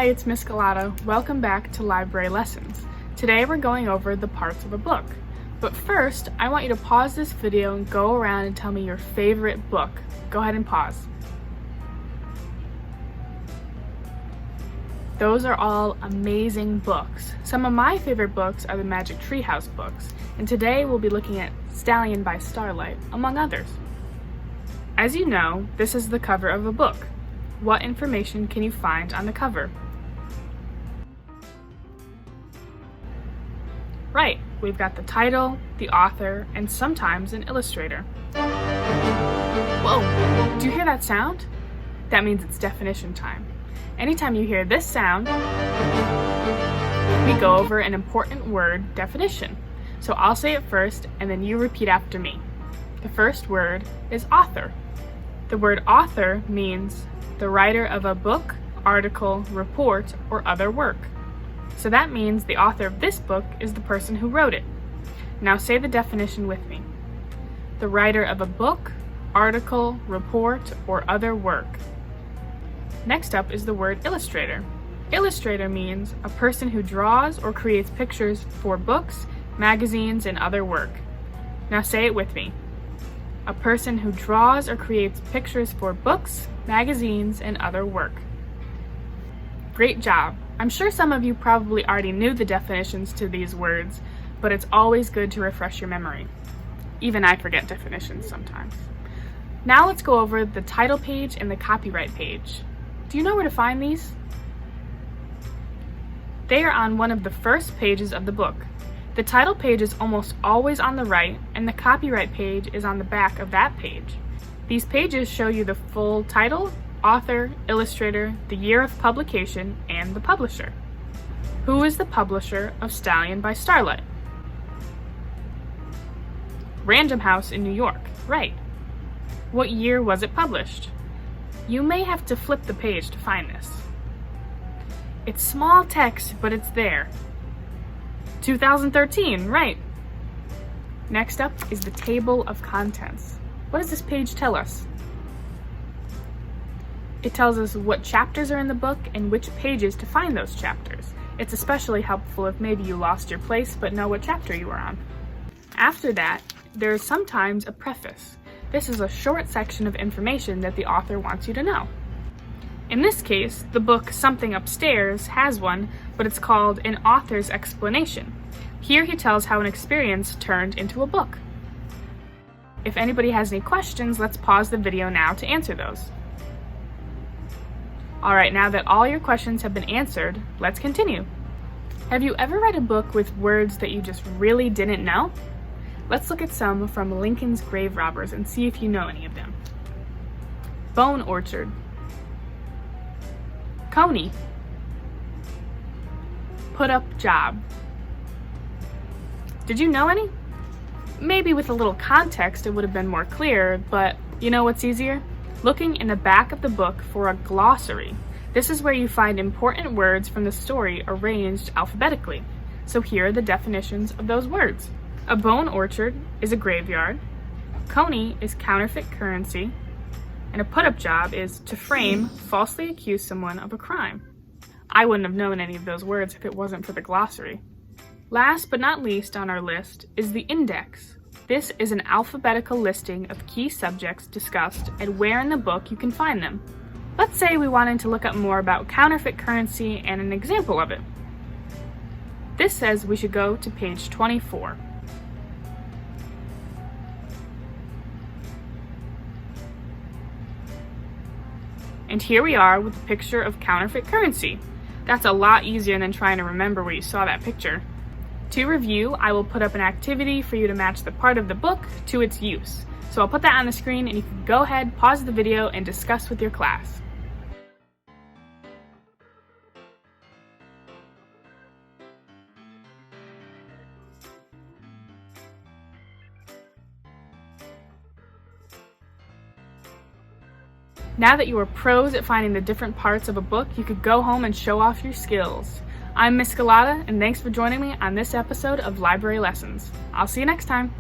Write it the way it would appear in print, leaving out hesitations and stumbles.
Hi, it's Miss Galata. Welcome back to Library Lessons. Today we're going over the parts of a book. But first, I want you to pause this video and go around and tell me your favorite book. Go ahead and pause. Those are all amazing books. Some of my favorite books are the Magic Treehouse books, and today we'll be looking at Stallion by Starlight, among others. As you know, this is the cover of a book. What information can you find on the cover? Right, we've got the title, the author, and sometimes an illustrator. Whoa, do you hear that sound? That means it's definition time. Anytime you hear this sound, we go over an important word definition. So I'll say it first, and then you repeat after me. The first word is author. The word author means the writer of a book, article, report, or other work. So that means the author of this book is the person who wrote it. Now say the definition with me. The writer of a book, article, report, or other work. Next up is the word illustrator. Illustrator means a person who draws or creates pictures for books, magazines, and other work. Now say it with me. A person who draws or creates pictures for books, magazines, and other work. Great job! I'm sure some of you probably already knew the definitions to these words, but it's always good to refresh your memory. Even I forget definitions sometimes. Now let's go over the title page and the copyright page. Do you know where to find these? They are on one of the first pages of the book. The title page is almost always on the right, and the copyright page is on the back of that page. These pages show you the full title, author, illustrator, the year of publication, and the publisher. Who is the publisher of Stallion by Starlight? Random House in New York, right. What year was it published? You may have to flip the page to find this. It's small text, but it's there. 2013, right. Next up is the table of contents. What does this page tell us? It tells us what chapters are in the book and which pages to find those chapters. It's especially helpful if maybe you lost your place but know what chapter you are on. After that, there is sometimes a preface. This is a short section of information that the author wants you to know. In this case, the book Something Upstairs has one, but it's called an author's explanation. Here he tells how an experience turned into a book. If anybody has any questions, let's pause the video now to answer those. Alright, now that all your questions have been answered, let's continue. Have you ever read a book with words that you just really didn't know? Let's look at some from Lincoln's Grave Robbers and see if you know any of them. Bone orchard. Coney. Put up job. Did you know any? Maybe with a little context it would have been more clear, but you know what's easier? Looking in the back of the book for a glossary. This is where you find important words from the story arranged alphabetically. So here are the definitions of those words. A bone orchard is a graveyard. Coney is counterfeit currency. And a put-up job is to frame, falsely accuse someone of a crime. I wouldn't have known any of those words if it wasn't for the glossary. Last but not least on our list is the index. This is an alphabetical listing of key subjects discussed and where in the book you can find them. Let's say we wanted to look up more about counterfeit currency and an example of it. This says we should go to page 24. And here we are with a picture of counterfeit currency. That's a lot easier than trying to remember where you saw that picture. To review, I will put up an activity for you to match the part of the book to its use. So I'll put that on the screen and you can go ahead, pause the video, and discuss with your class. Now that you are pros at finding the different parts of a book, you could go home and show off your skills. I'm Miss Galata, and thanks for joining me on this episode of Library Lessons. I'll see you next time.